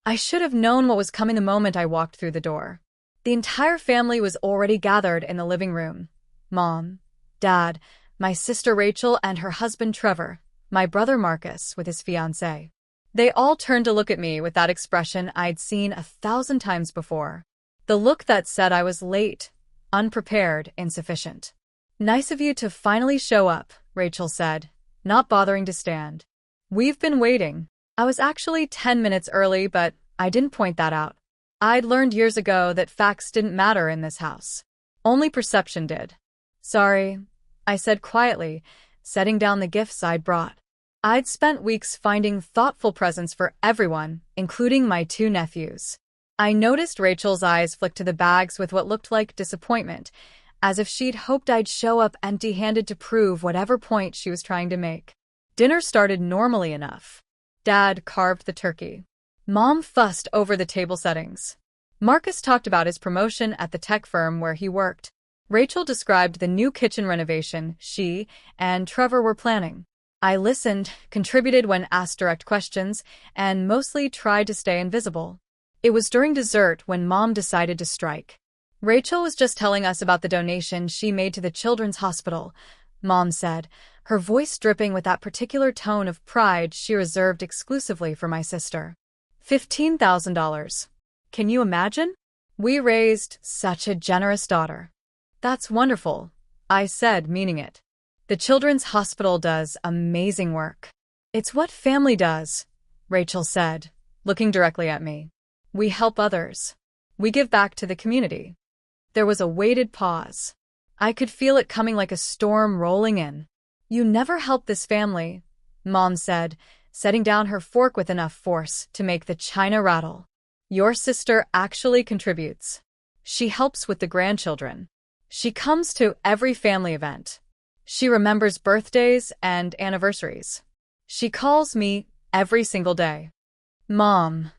I should have known what was coming the moment I walked through the door. The entire family was already gathered in the living room. Mom, Dad, my sister Rachel and her husband Trevor, my brother Marcus with his fiancée. They all turned to look at me with that expression I'd seen 1,000 times before. The look that said I was late, unprepared, insufficient. "Nice of you to finally show up," Rachel said, not bothering to stand. "We've been waiting." I was actually 10 minutes early, but I didn't point that out. I'd learned years ago that facts didn't matter in this house. Only perception did. "Sorry," I said quietly, setting down the gifts I'd brought. I'd spent weeks finding thoughtful presents for everyone, including my 2 nephews. I noticed Rachel's eyes flick to the bags with what looked like disappointment, as if she'd hoped I'd show up empty-handed to prove whatever point she was trying to make. Dinner started normally enough. Dad carved the turkey. Mom fussed over the table settings. Marcus talked about his promotion at the tech firm where he worked. Rachel described the new kitchen renovation she and Trevor were planning. I listened, contributed when asked direct questions, and mostly tried to stay invisible. It was during dessert when Mom decided to strike. "Rachel was just telling us about the donation she made to the Children's Hospital," Mom said, her voice dripping with that particular tone of pride she reserved exclusively for my sister. $15,000. Can you imagine? We raised such a generous daughter. "That's wonderful," I said, meaning it. "The Children's Hospital does amazing work." "It's what family does," Rachel said, looking directly at me. "We help others. We give back to the community." There was a weighted pause. I could feel it coming like a storm rolling in. "You never helped this family," Mom said, setting down her fork with enough force to make the china rattle. "Your sister actually contributes. She helps with the grandchildren. She comes to every family event. She remembers birthdays and anniversaries. She calls me every single day." "Mom,"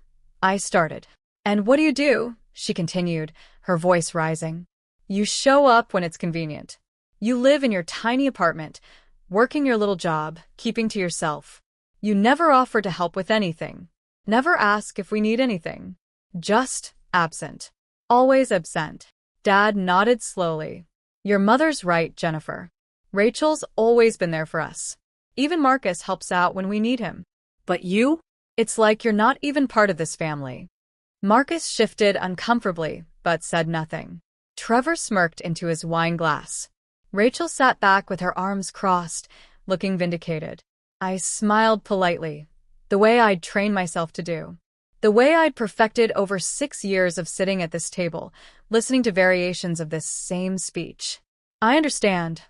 I started. "And what do?" she continued, her voice rising. "You show up when it's convenient. You live in your tiny apartment, working your little job, keeping to yourself. You never offer to help with anything. Never ask if we need anything. Just absent. Always absent." Dad nodded slowly. "Your mother's right, Jennifer. Rachel's always been there for us. Even Marcus helps out when we need him. But you? It's like you're not even part of this family." Marcus shifted uncomfortably, but said nothing. Trevor smirked into his wine glass. Rachel sat back with her arms crossed, looking vindicated. I smiled politely, the way I'd trained myself to do. The way I'd perfected over 6 years of sitting at this table, listening to variations of this same speech. "I understand,"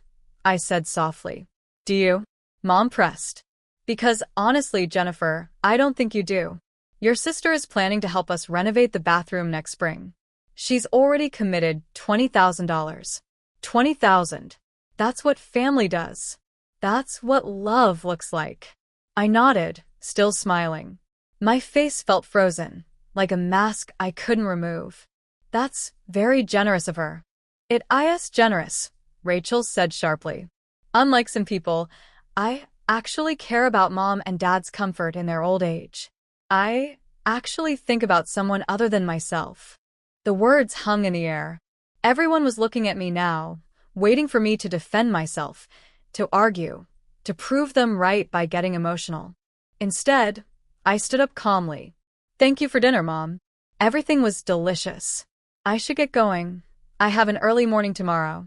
I said softly. "Do you?" Mom pressed. "Because honestly, Jennifer, I don't think you do. Your sister is planning to help us renovate the bathroom next spring. She's already committed $20,000. $20,000. That's what family does. That's what love looks like." I nodded, still smiling. My face felt frozen, like a mask I couldn't remove. "That's very generous of her." "It is generous," Rachel said sharply. "Unlike some people, I actually care about Mom and Dad's comfort in their old age. I actually think about someone other than myself." The words hung in the air. Everyone was looking at me now, waiting for me to defend myself, to argue, to prove them right by getting emotional. Instead, I stood up calmly. "Thank you for dinner, Mom. Everything was delicious. I should get going. I have an early morning tomorrow."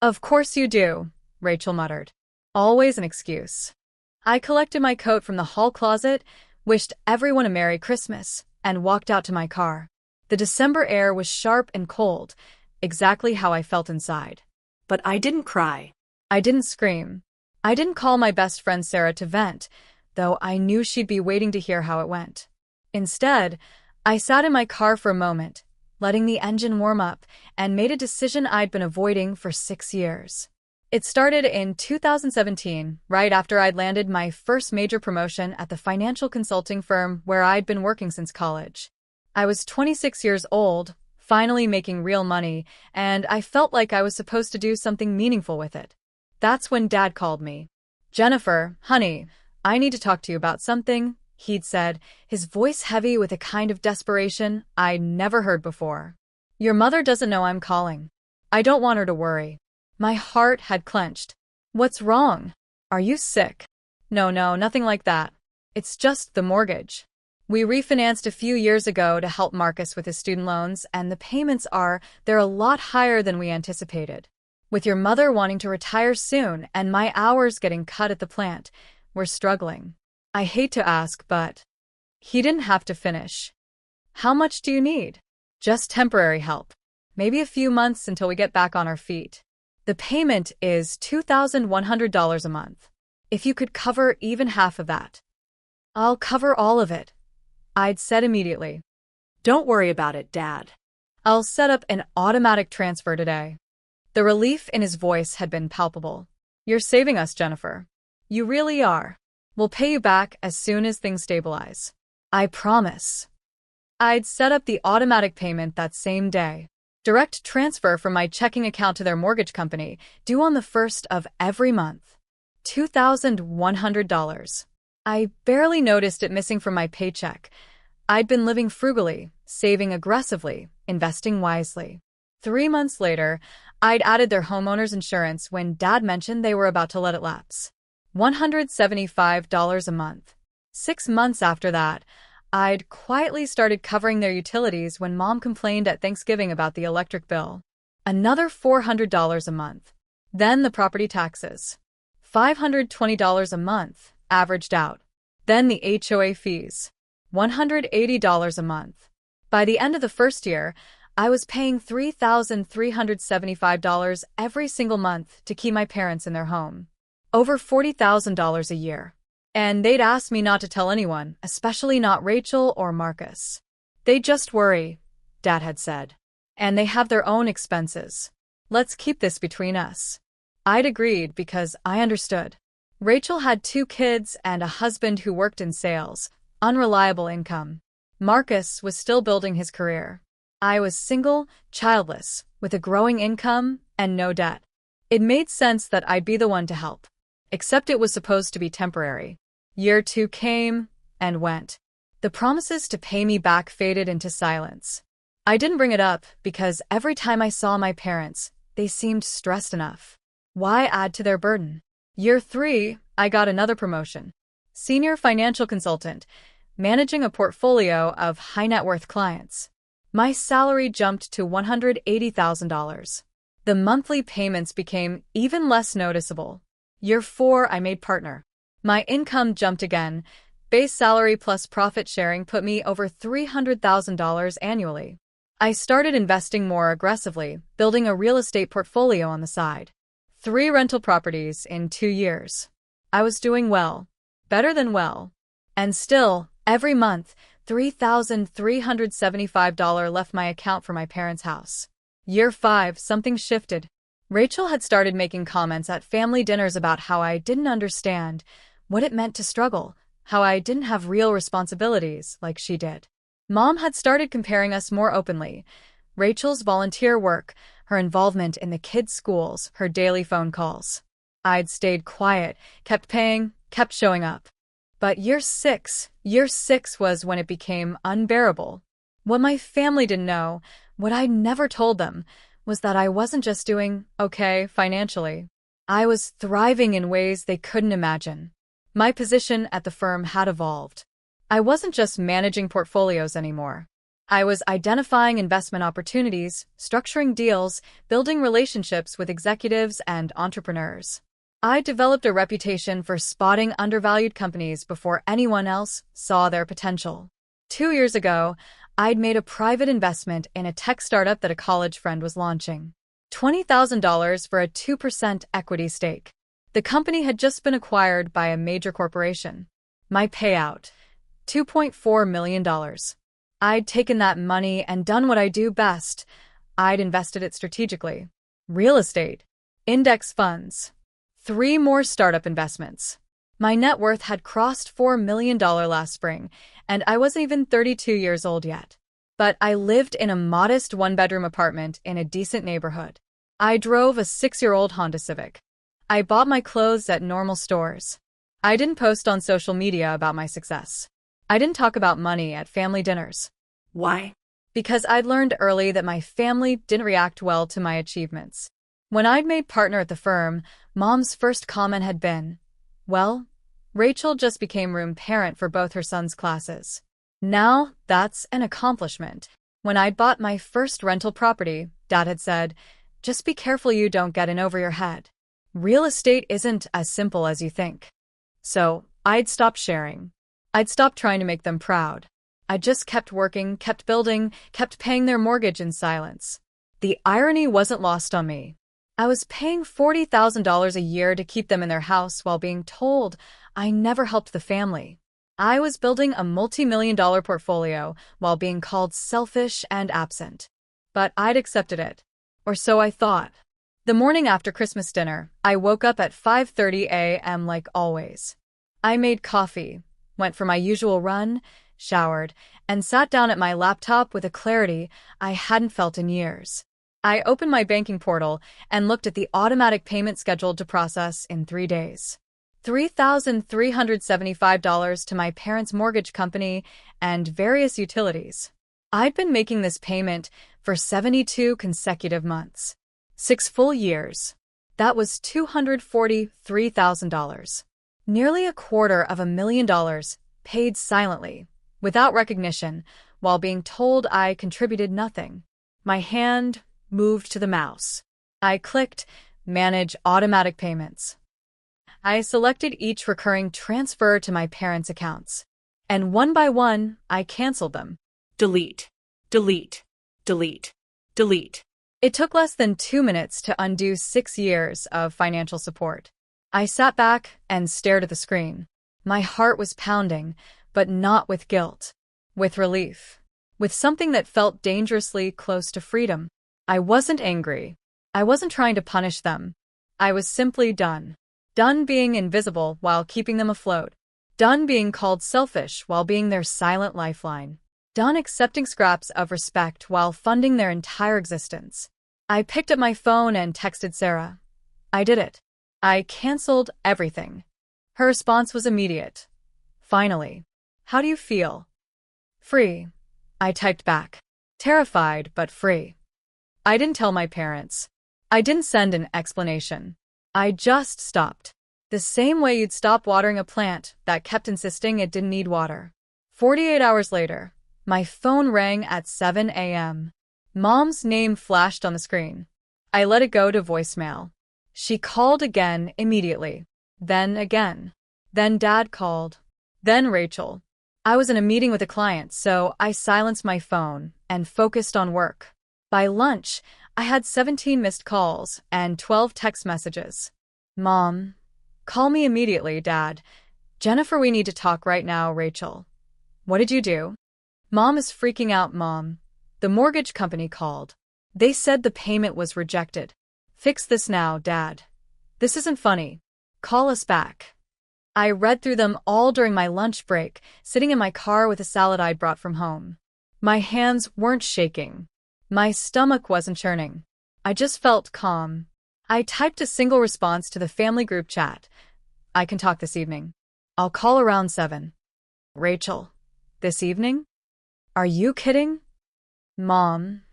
"Of course you do," Rachel muttered. Always an excuse. I collected my coat from the hall closet, wished everyone a Merry Christmas, and walked out to my car. The December air was sharp and cold, exactly how I felt inside. But I didn't cry. I didn't scream. I didn't call my best friend Sarah to vent, though I knew she'd be waiting to hear how it went. Instead, I sat in my car for a moment, letting the engine warm up, and made a decision I'd been avoiding for 6 years. It started in 2017, right after I'd landed my first major promotion at the financial consulting firm where I'd been working since college. I was 26 years old, finally making real money, and I felt like I was supposed to do something meaningful with it. That's when Dad called me. "Jennifer, honey, I need to talk to you about something," he'd said, his voice heavy with a kind of desperation I'd never heard before. Your mother doesn't know I'm calling. I don't want her to worry. My heart had clenched. What's wrong? Are you sick? No, nothing like that. It's just the mortgage. We refinanced a few years ago to help Marcus with his student loans, and the payments they're a lot higher than we anticipated. With your mother wanting to retire soon and my hours getting cut at the plant, we're struggling. I hate to ask, but... He didn't have to finish. How much do you need? Just temporary help. Maybe a few months until we get back on our feet. The payment is $2,100 a month. If you could cover even half of that. I'll cover all of it, I'd said immediately. Don't worry about it, Dad. I'll set up an automatic transfer today. The relief in his voice had been palpable. You're saving us, Jennifer. You really are. We'll pay you back as soon as things stabilize. I promise. I'd set up the automatic payment that same day. Direct transfer from my checking account to their mortgage company, due on the 1st of every month. $2,100. I barely noticed it missing from my paycheck. I'd been living frugally, saving aggressively, investing wisely. 3 months later, I'd added their homeowner's insurance when Dad mentioned they were about to let it lapse. $175 a month. 6 months after that, I'd quietly started covering their utilities when Mom complained at Thanksgiving about the electric bill. Another $400 a month. Then the property taxes. $520 a month, averaged out. Then the HOA fees. $180 a month. By the end of the first year, I was paying $3,375 every single month to keep my parents in their home. Over $40,000 a year. And they'd asked me not to tell anyone, especially not Rachel or Marcus. They just worry, Dad had said. And they have their own expenses. Let's keep this between us. I'd agreed because I understood. Rachel had 2 kids and a husband who worked in sales, unreliable income. Marcus was still building his career. I was single, childless, with a growing income and no debt. It made sense that I'd be the one to help. Except it was supposed to be temporary. Year 2 came and went. The promises to pay me back faded into silence. I didn't bring it up because every time I saw my parents, they seemed stressed enough. Why add to their burden? Year 3, I got another promotion. Senior financial consultant, managing a portfolio of high-net-worth clients. My salary jumped to $180,000. The monthly payments became even less noticeable. Year 4, I made partner. My income jumped again. Base salary plus profit sharing put me over $300,000 annually. I started investing more aggressively, building a real estate portfolio on the side. 3 rental properties in 2 years. I was doing well. Better than well. And still, every month, $3,375 left my account for my parents' house. Year 5, something shifted. Rachel had started making comments at family dinners about how I didn't understand what it meant to struggle, how I didn't have real responsibilities like she did. Mom had started comparing us more openly. Rachel's volunteer work, her involvement in the kids' schools, her daily phone calls. I'd stayed quiet, kept paying, kept showing up. But year 6 was when it became unbearable. What my family didn't know, what I'd never told them, was that I wasn't just doing okay financially. I was thriving in ways they couldn't imagine. My position at the firm had evolved. I wasn't just managing portfolios anymore. I was identifying investment opportunities, structuring deals, building relationships with executives and entrepreneurs. I developed a reputation for spotting undervalued companies before anyone else saw their potential. 2 years ago, I'd made a private investment in a tech startup that a college friend was launching. $20,000 for a 2% equity stake. The company had just been acquired by a major corporation. My payout, $2.4 million. I'd taken that money and done what I do best. I'd invested it strategically. Real estate, index funds, 3 more startup investments. My net worth had crossed $4 million last spring, and I wasn't even 32 years old yet. But I lived in a modest 1-bedroom apartment in a decent neighborhood. I drove a 6-year-old Honda Civic. I bought my clothes at normal stores. I didn't post on social media about my success. I didn't talk about money at family dinners. Why? Because I'd learned early that my family didn't react well to my achievements. When I'd made partner at the firm, Mom's first comment had been, "Well, Rachel just became room parent for both her sons' classes. Now that's an accomplishment." When I'd bought my first rental property, Dad had said, "Just be careful you don't get in over your head. Real estate isn't as simple as you think." So I'd stopped sharing. I'd stopped trying to make them proud. I just kept working, kept building, kept paying their mortgage in silence. The irony wasn't lost on me. I was paying $40,000 a year to keep them in their house while being told I never helped the family. I was building a multi-million-dollar portfolio while being called selfish and absent. But I'd accepted it. Or so I thought. The morning after Christmas dinner, I woke up at 5:30 a.m. like always. I made coffee, went for my usual run, showered, and sat down at my laptop with a clarity I hadn't felt in years. I opened my banking portal and looked at the automatic payment scheduled to process in 3 days. $3,375 to my parents' mortgage company and various utilities. I'd been making this payment for 72 consecutive months. 6 full years. That was $243,000. Nearly $250,000 paid silently, without recognition, while being told I contributed nothing. My hand moved to the mouse. I clicked Manage Automatic Payments. I selected each recurring transfer to my parents' accounts. And one by one, I canceled them. Delete. Delete. Delete. Delete. It took less than 2 minutes to undo 6 years of financial support. I sat back and stared at the screen. My heart was pounding, but not with guilt. With relief. With something that felt dangerously close to freedom. I wasn't angry. I wasn't trying to punish them. I was simply done. Done being invisible while keeping them afloat. Done being called selfish while being their silent lifeline. Done accepting scraps of respect while funding their entire existence. I picked up my phone and texted Sarah. I did it. I canceled everything. Her response was immediate. Finally. How do you feel? Free. I typed back. Terrified, but free. I didn't tell my parents. I didn't send an explanation. I just stopped. The same way you'd stop watering a plant that kept insisting it didn't need water. 48 hours later, my phone rang at 7 a.m. Mom's name flashed on the screen. I let it go to voicemail. She called again immediately. Then again. Then Dad called. Then Rachel. I was in a meeting with a client, so I silenced my phone and focused on work. By lunch, I had 17 missed calls and 12 text messages. Mom. Call me immediately, Dad. Jennifer, we need to talk right now, Rachel. What did you do? Mom is freaking out, Mom. The mortgage company called. They said the payment was rejected. Fix this now, Dad. This isn't funny. Call us back. I read through them all during my lunch break, sitting in my car with a salad I'd brought from home. My hands weren't shaking. My stomach wasn't churning. I just felt calm. I typed a single response to the family group chat. I can talk this evening. I'll call around 7. Rachel. This evening? Are you kidding? Mom.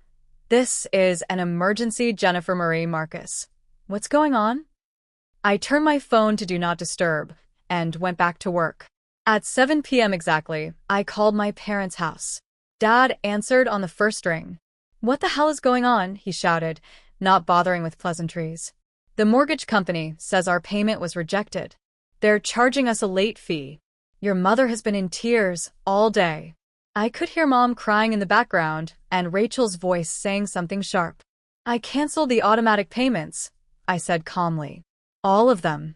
This is an emergency, Jennifer Marie Marcus. What's going on? I turned my phone to Do Not Disturb and went back to work. At 7 p.m. exactly, I called my parents' house. Dad answered on the first ring. What the hell is going on? He shouted, not bothering with pleasantries. The mortgage company says our payment was rejected. They're charging us a late fee. Your mother has been in tears all day. I could hear Mom crying in the background and Rachel's voice saying something sharp. I canceled the automatic payments, I said calmly. All of them.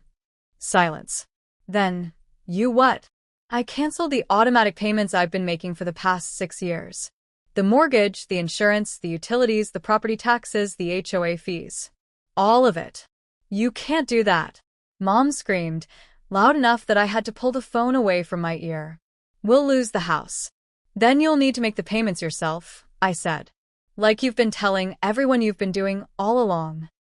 Silence. Then, you what? I canceled the automatic payments I've been making for the past 6 years. The mortgage, the insurance, the utilities, the property taxes, the HOA fees. All of it. You can't do that. Mom screamed, loud enough that I had to pull the phone away from my ear. We'll lose the house. Then you'll need to make the payments yourself, I said. Like you've been telling everyone you've been doing all along.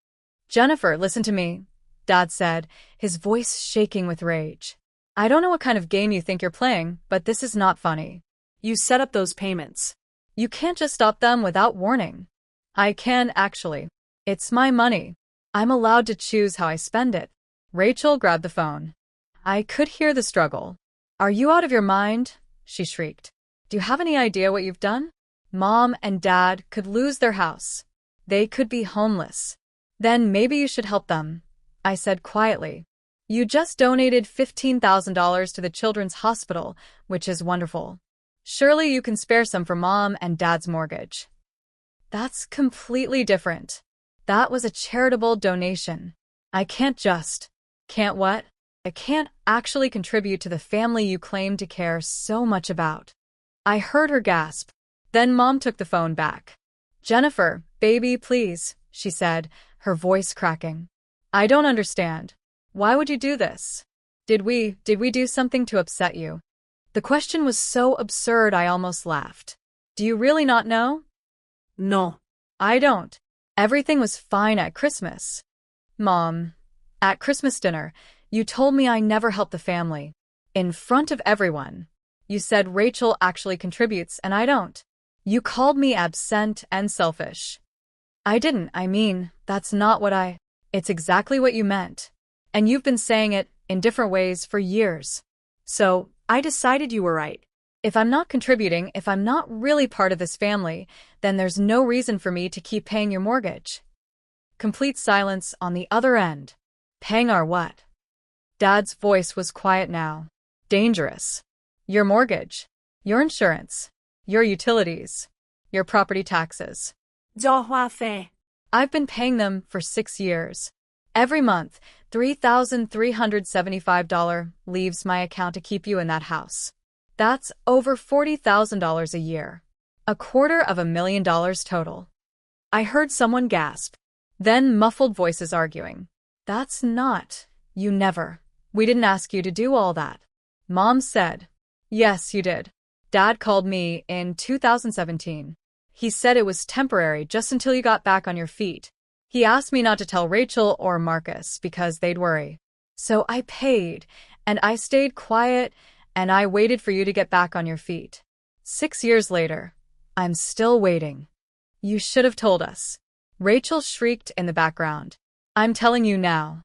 Jennifer, listen to me, Dad said, his voice shaking with rage. I don't know what kind of game you think you're playing, but this is not funny. You set up those payments. You can't just stop them without warning. I can, actually. It's my money. I'm allowed to choose how I spend it. Rachel grabbed the phone. I could hear the struggle. Are you out of your mind? She shrieked. Do you have any idea what you've done? Mom and Dad could lose their house. They could be homeless. Then maybe you should help them, I said quietly. You just donated $15,000 to the Children's Hospital, which is wonderful. Surely you can spare some for Mom and Dad's mortgage. That's completely different. That was a charitable donation. I can't just. Can't what? I can't actually contribute to the family you claim to care so much about. I heard her gasp. Then Mom took the phone back. Jennifer, baby, please, she said, her voice cracking. I don't understand. Why would you do this? Did we do something to upset you? The question was so absurd I almost laughed. Do you really not know? No. I don't. Everything was fine at Christmas. Mom, at Christmas dinner, you told me I never helped the family. In front of everyone. You said Rachel actually contributes and I don't. You called me absent and selfish. I didn't, that's not what It's exactly what you meant. And you've been saying it in different ways for years. So, I decided you were right. If I'm not contributing, if I'm not really part of this family, then there's no reason for me to keep paying your mortgage. Complete silence on the other end. Paying our what? Dad's voice was quiet now. Dangerous. Your mortgage. Your insurance. Your utilities. Your property taxes. 交话费. I've been paying them for 6 years. Every month, $3,375 leaves my account to keep you in that house. That's over $40,000 a year. $250,000 total. I heard someone gasp. Then muffled voices arguing. That's not. You never. We didn't ask you to do all that. Mom said. Yes, you did. Dad called me in 2017. He said it was temporary just until you got back on your feet. He asked me not to tell Rachel or Marcus because they'd worry. So I paid, and I stayed quiet, and I waited for you to get back on your feet. 6 years later, I'm still waiting. You should have told us. Rachel shrieked in the background. I'm telling you now.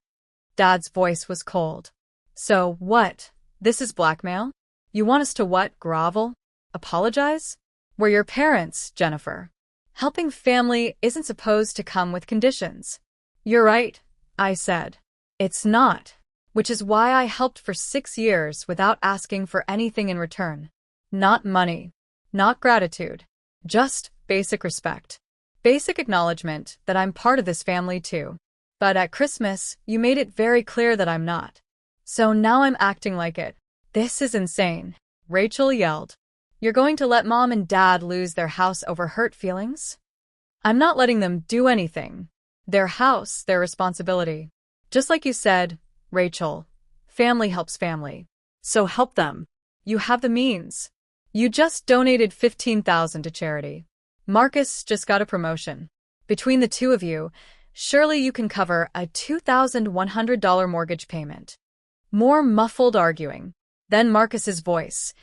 Dad's voice was cold. So what? This is blackmail? You want us to what, grovel? Apologize? We're your parents, Jennifer. Helping family isn't supposed to come with conditions. You're right, I said. It's not. Which is why I helped for 6 years without asking for anything in return. Not money. Not gratitude. Just basic respect. Basic acknowledgement that I'm part of this family too. But at Christmas, you made it very clear that I'm not. So now I'm acting like it. This is insane. Rachel yelled. You're going to let Mom and Dad lose their house over hurt feelings? I'm not letting them do anything. Their house, their responsibility. Just like you said, Rachel, family helps family. So help them. You have the means. You just donated $15,000 to charity. Marcus just got a promotion. Between the two of you, surely you can cover a $2,100 mortgage payment. More muffled arguing. Then Marcus's voice.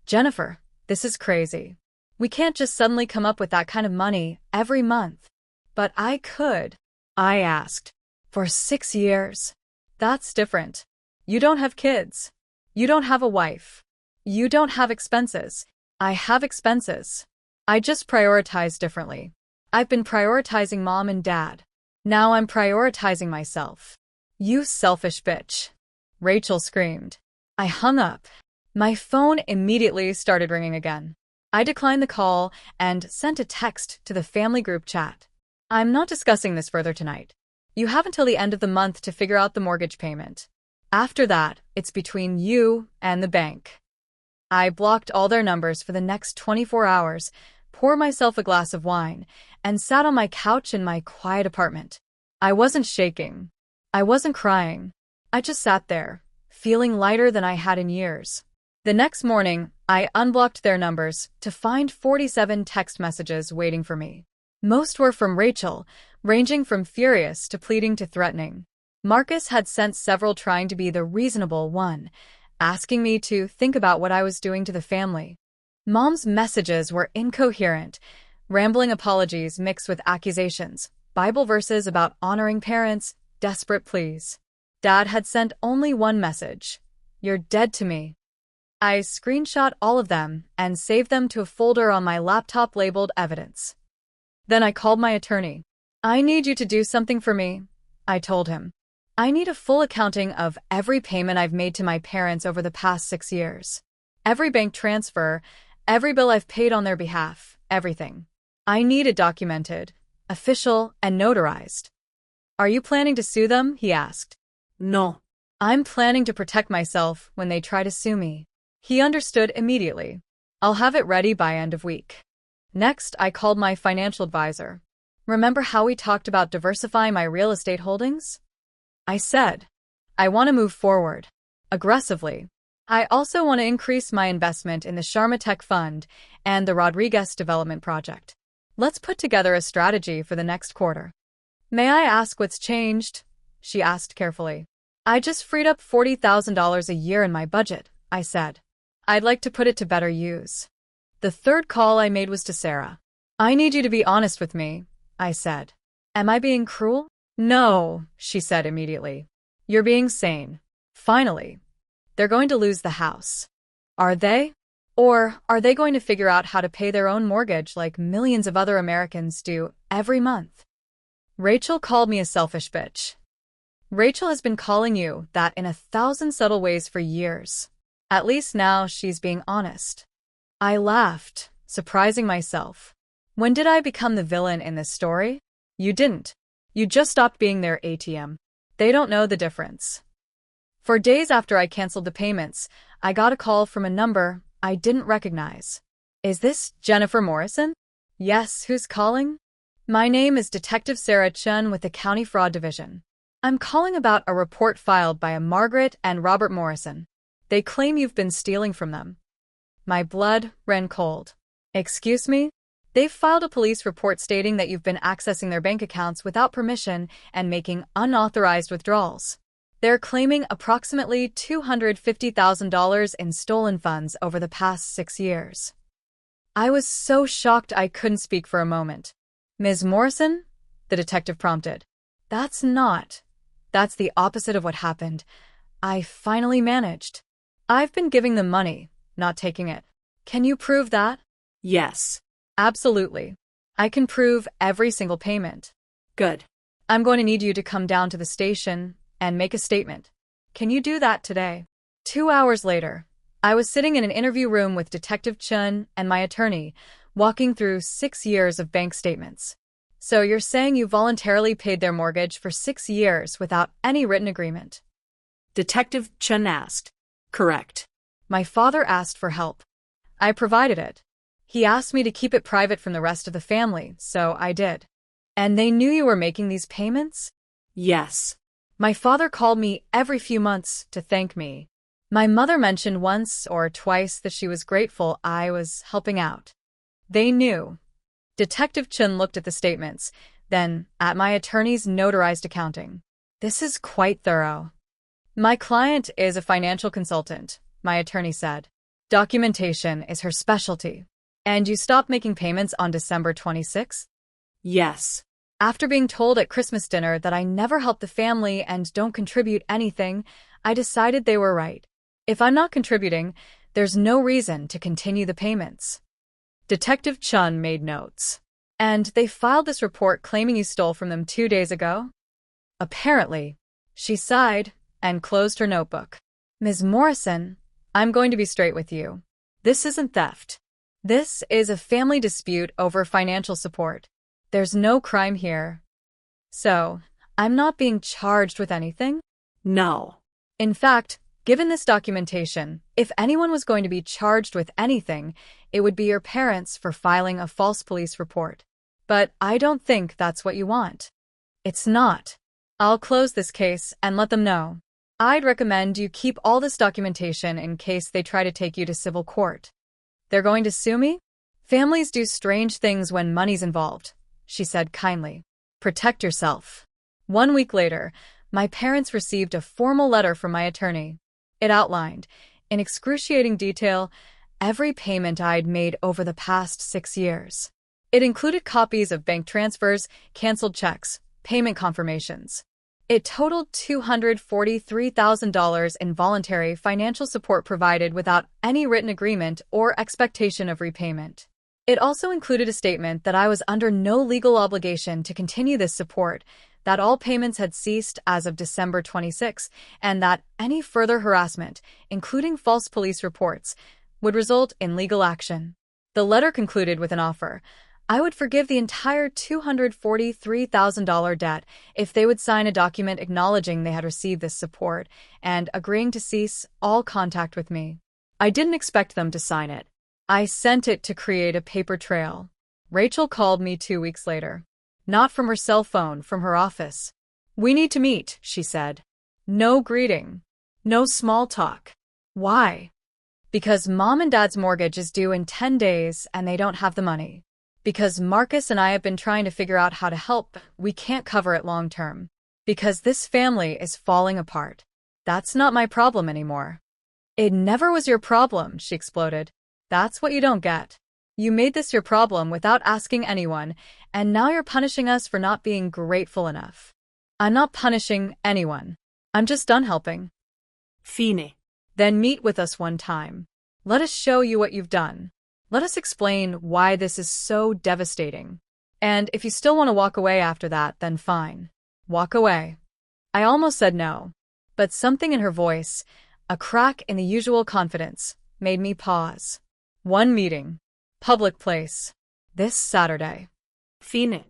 Jennifer, this is crazy. We can't just suddenly come up with that kind of money every month. But I could. I asked. For 6 years. That's different. You don't have kids. You don't have a wife. You don't have expenses. I have expenses. I just prioritize differently. I've been prioritizing Mom and Dad. Now I'm prioritizing myself. You selfish bitch. Rachel screamed. I hung up. My phone immediately started ringing again. I declined the call and sent a text to the family group chat. I'm not discussing this further tonight. You have until the end of the month to figure out the mortgage payment. After that, it's between you and the bank. I blocked all their numbers for the next 24 hours, poured myself a glass of wine, and sat on my couch in my quiet apartment. I wasn't shaking. I wasn't crying. I just sat there, feeling lighter than I had in years. The next morning, I unblocked their numbers to find 47 text messages waiting for me. Most were from Rachel, ranging from furious to pleading to threatening. Marcus had sent several trying to be the reasonable one, asking me to think about what I was doing to the family. Mom's messages were incoherent, rambling apologies mixed with accusations, Bible verses about honoring parents, desperate pleas. Dad had sent only one message: "You're dead to me." I screenshot all of them and saved them to a folder on my laptop labeled evidence. Then I called my attorney. "I need you to do something for me," I told him. "I need a full accounting of every payment I've made to my parents over the past 6 years. Every bank transfer, every bill I've paid on their behalf, everything. I need it documented, official, and notarized." "Are you planning to sue them?" he asked. No. "I'm planning to protect myself when they try to sue me." He understood immediately. "I'll have it ready by end of week." Next, I called my financial advisor. "Remember how we talked about diversifying my real estate holdings?" I said, "I want to move forward aggressively. I also want to increase my investment in the Sharma Tech Fund and the Rodriguez Development Project. Let's put together a strategy for the next quarter." "May I ask what's changed?" she asked carefully. "I just freed up $40,000 a year in my budget," I said. "I'd like to put it to better use." The third call I made was to Sarah. "I need you to be honest with me," I said. "Am I being cruel?" "No," she said immediately. "You're being sane. Finally. They're going to lose the house." "Are they? Or are they going to figure out how to pay their own mortgage like millions of other Americans do every month?" Rachel called me a selfish bitch. "Rachel has been calling you that in 1,000 subtle ways for years. At least now she's being honest." I laughed, surprising myself. "When did I become the villain in this story?" "You didn't. You just stopped being their ATM. They don't know the difference." For days after I canceled the payments, I got a call from a number I didn't recognize. "Is this Jennifer Morrison?" "Yes, who's calling?" "My name is Detective Sarah Chun with the County Fraud Division. I'm calling about a report filed by a Margaret and Robert Morrison. They claim you've been stealing from them." My blood ran cold. "Excuse me?" "They've filed a police report stating that you've been accessing their bank accounts without permission and making unauthorized withdrawals. They're claiming approximately $250,000 in stolen funds over the past 6 years." I was so shocked I couldn't speak for a moment. "Ms. Morrison?" the detective prompted. That's the opposite of what happened. I finally managed. I've been giving them money, not taking it. Can you prove that?" Yes. "Absolutely. I can prove every single payment." Good. "I'm going to need you to come down to the station and make a statement. Can you do that today?" 2 hours later, I was sitting in an interview room with Detective Chun and my attorney, walking through 6 years of bank statements. "So you're saying you voluntarily paid their mortgage for 6 years without any written agreement?" Detective Chun asked. Correct. "My father asked for help. I provided it. He asked me to keep it private from the rest of the family, so I did." "And they knew you were making these payments?" Yes. "My father called me every few months to thank me. My mother mentioned once or twice that she was grateful I was helping out. They knew." Detective Chun looked at the statements, then at my attorney's notarized accounting. "This is quite thorough." "My client is a financial consultant," my attorney said. "Documentation is her specialty." "And you stopped making payments on December 26th? Yes. After being told at Christmas dinner that I never help the family and don't contribute anything, I decided they were right. If I'm not contributing, there's no reason to continue the payments." Detective Chun made notes. "And they filed this report claiming you stole from them 2 days ago?" "Apparently." She sighed and closed her notebook. "Ms. Morrison, I'm going to be straight with you. This isn't theft. This is a family dispute over financial support. There's no crime here. So, I'm not being charged with anything?" No. In fact, given this documentation, if anyone was going to be charged with anything, it would be your parents for filing a false police report. But I don't think that's what you want. It's not. I'll close this case and let them know. I'd recommend you keep all this documentation in case they try to take you to civil court. They're going to sue me? Families do strange things when money's involved, she said kindly. Protect yourself. 1 week later, my parents received a formal letter from my attorney. It outlined, in excruciating detail, every payment I'd made over the past 6 years. It included copies of bank transfers, canceled checks, payment confirmations. It totaled $243,000 in voluntary financial support provided without any written agreement or expectation of repayment. It also included a statement that I was under no legal obligation to continue this support, that all payments had ceased as of December 26, and that any further harassment, including false police reports, would result in legal action. The letter concluded with an offer. I would forgive the entire $243,000 debt if they would sign a document acknowledging they had received this support and agreeing to cease all contact with me. I didn't expect them to sign it. I sent it to create a paper trail. Rachel called me 2 weeks later. Not from her cell phone, from her office. "We need to meet," she said. No greeting. No small talk. Why? Because Mom and Dad's mortgage is due in 10 days and they don't have the money. Because Marcus and I have been trying to figure out how to help, but we can't cover it long term. Because this family is falling apart. That's not my problem anymore. It never was your problem, she exploded. That's what you don't get. You made this your problem without asking anyone, and now you're punishing us for not being grateful enough. I'm not punishing anyone. I'm just done helping. Fine. Then meet with us one time. Let us show you what you've done. Let us explain why this is so devastating. And if you still want to walk away after that, then fine. Walk away. I almost said no. But something in her voice, a crack in the usual confidence, made me pause. One meeting. Public place. This Saturday. Fine.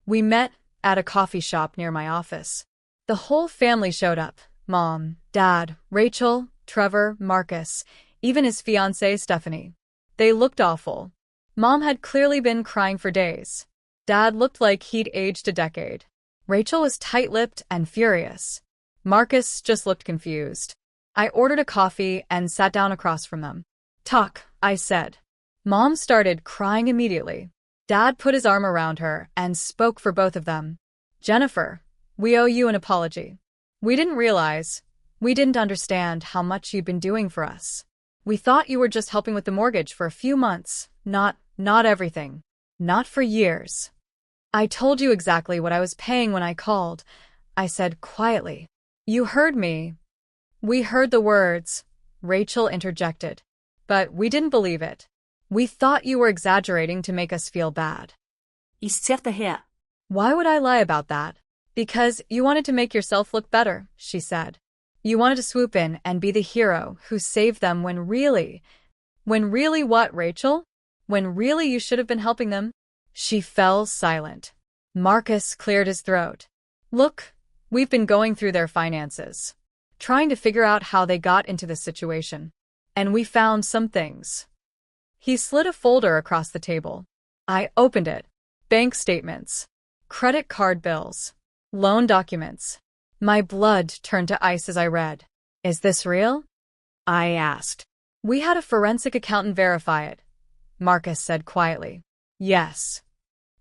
We met at a coffee shop near my office. The whole family showed up. Mom, Dad, Rachel, Trevor, Marcus, even his fiancée, Stephanie. They looked awful. Mom had clearly been crying for days. Dad looked like he'd aged a decade. Rachel was tight-lipped and furious. Marcus just looked confused. I ordered a coffee and sat down across from them. "Talk," I said. Mom started crying immediately. Dad put his arm around her and spoke for both of them. "Jennifer, we owe you an apology. We didn't understand how much you'd been doing for us. We thought you were just helping with the mortgage for a few months, not everything. Not for years. I told you exactly what I was paying when I called," I said quietly. "You heard me." "We heard the words," Rachel interjected. "But we didn't believe it. We thought you were exaggerating to make us feel bad." Her. "Why would I lie about that?" "Because you wanted to make yourself look better," she said. "You wanted to swoop in and be the hero who saved them when really what, Rachel? When really you should have been helping them?" She fell silent. Marcus cleared his throat. "Look, we've been going through their finances, trying to figure out how they got into this situation. And we found some things." He slid a folder across the table. I opened it. Bank statements, credit card bills, loan documents. My blood turned to ice as I read. "Is this real?" I asked. "We had a forensic accountant verify it," Marcus said quietly. "Yes."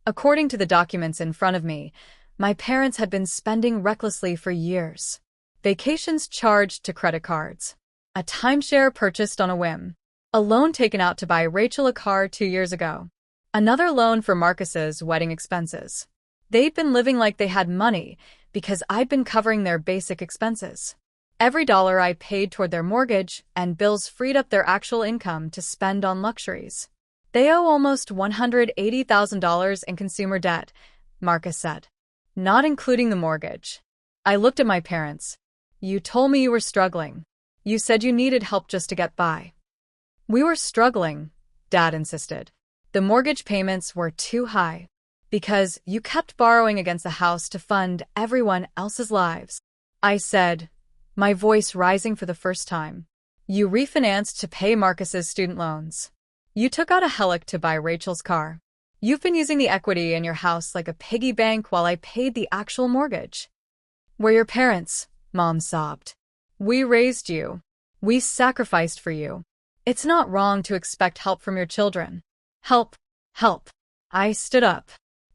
According to the documents in front of me, my parents had been spending recklessly for years. Vacations charged to credit cards. A timeshare purchased on a whim. A loan taken out to buy Rachel a car 2 years ago. Another loan for Marcus's wedding expenses. They'd been living like they had money because I'd been covering their basic expenses. Every dollar I paid toward their mortgage and bills freed up their actual income to spend on luxuries. "They owe almost $180,000 in consumer debt," Marcus said. "Not including the mortgage." I looked at my parents. "You told me you were struggling. You said you needed help just to get by." "We were struggling," Dad insisted. "The mortgage payments were too high. Because you kept borrowing against the house to fund everyone else's lives." I said, my voice rising for the first time. "You refinanced to pay Marcus's student loans. You took out a HELOC to buy Rachel's car. You've been using the equity in your house like a piggy bank while I paid the actual mortgage." "We're your parents," Mom sobbed. "We raised you. We sacrificed for you. It's not wrong to expect help from your children." Help. I stood up.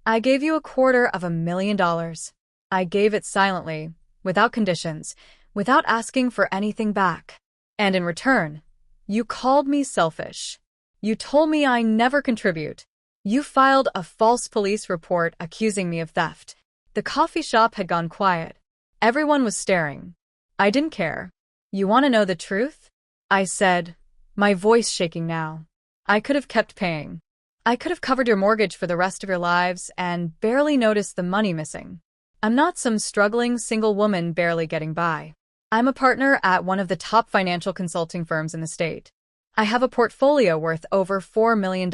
"I gave you $250,000. I gave it silently, without conditions, without asking for anything back. And in return, you called me selfish. You told me I never contribute. You filed a false police report accusing me of theft. The coffee shop had gone quiet. Everyone was staring. I didn't care. You want to know the truth? I said, my voice shaking now. I could have kept paying. I could have covered your mortgage for the rest of your lives and barely noticed the money missing. I'm not some struggling single woman barely getting by. I'm a partner at one of the top financial consulting firms in the state. I have a portfolio worth over $4 million.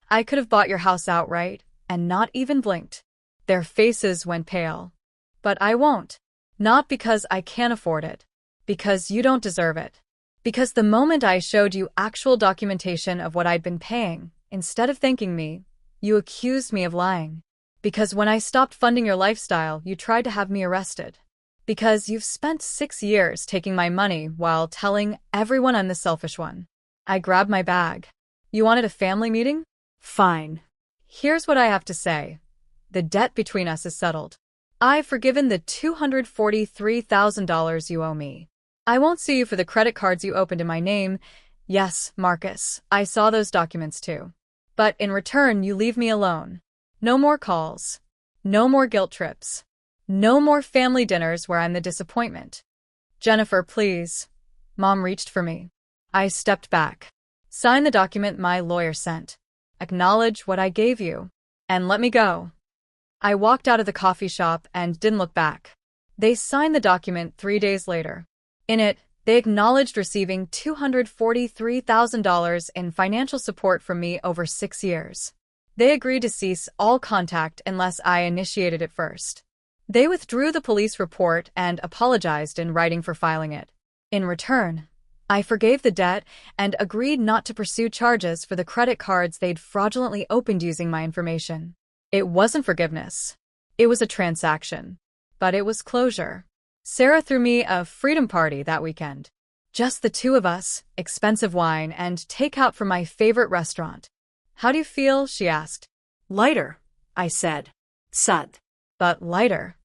I could have bought your house outright and not even blinked. Their faces went pale. But I won't. Not because I can't afford it. Because you don't deserve it. Because the moment I showed you actual documentation of what I'd been paying, instead of thanking me, you accused me of lying. Because when I stopped funding your lifestyle, you tried to have me arrested. Because you've spent 6 years taking my money while telling everyone I'm the selfish one. I grabbed my bag. You wanted a family meeting? Fine. Here's what I have to say. The debt between us is settled. I've forgiven the $243,000 you owe me. I won't sue you for the credit cards you opened in my name. Yes, Marcus, I saw those documents too. But in return, you leave me alone. No more calls. No more guilt trips. No more family dinners where I'm the disappointment. Jennifer, please. Mom reached for me. I stepped back. Sign the document my lawyer sent. Acknowledge what I gave you. And let me go. I walked out of the coffee shop and didn't look back. They signed the document 3 days later. In it, they acknowledged receiving $243,000 in financial support from me over 6 years. They agreed to cease all contact unless I initiated it first. They withdrew the police report and apologized in writing for filing it. In return, I forgave the debt and agreed not to pursue charges for the credit cards they'd fraudulently opened using my information. It wasn't forgiveness. It was a transaction. But it was closure. Sarah threw me a freedom party that weekend. Just the two of us, expensive wine, and takeout from my favorite restaurant. How do you feel? She asked. Lighter, I said. Sad. But lighter.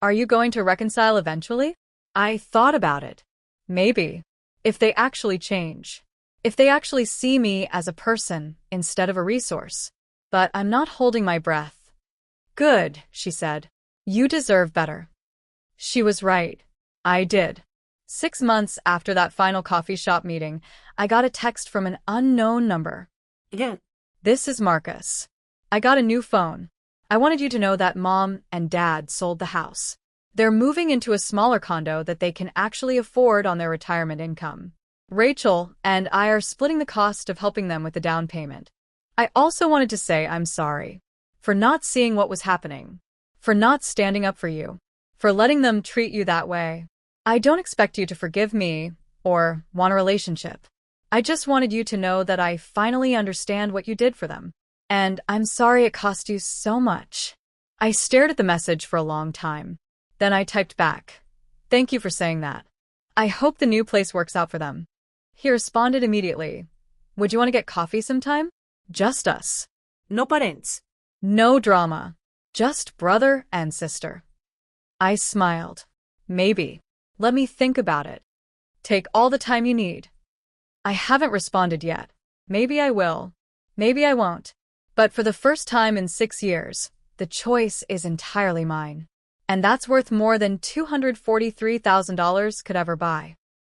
Are you going to reconcile eventually? I thought about it. Maybe. If they actually change. If they actually see me as a person instead of a resource. But I'm not holding my breath. Good, she said. You deserve better. She was right. I did. 6 months after that final coffee shop meeting, I got a text from an unknown number. Yeah. This is Marcus. I got a new phone. I wanted you to know that Mom and Dad sold the house. They're moving into a smaller condo that they can actually afford on their retirement income. Rachel and I are splitting the cost of helping them with the down payment. I also wanted to say I'm sorry for not seeing what was happening, for not standing up for you, for letting them treat you that way. I don't expect you to forgive me or want a relationship. I just wanted you to know that I finally understand what you did for them. And I'm sorry it cost you so much. I stared at the message for a long time. Then I typed back. Thank you for saying that. I hope the new place works out for them. He responded immediately. Would you want to get coffee sometime? Just us. No parents. No drama. Just brother and sister. I smiled. Maybe. Let me think about it. Take all the time you need. I haven't responded yet. Maybe I will. Maybe I won't. But for the first time in 6 years, the choice is entirely mine. And that's worth more than $243,000 could ever buy.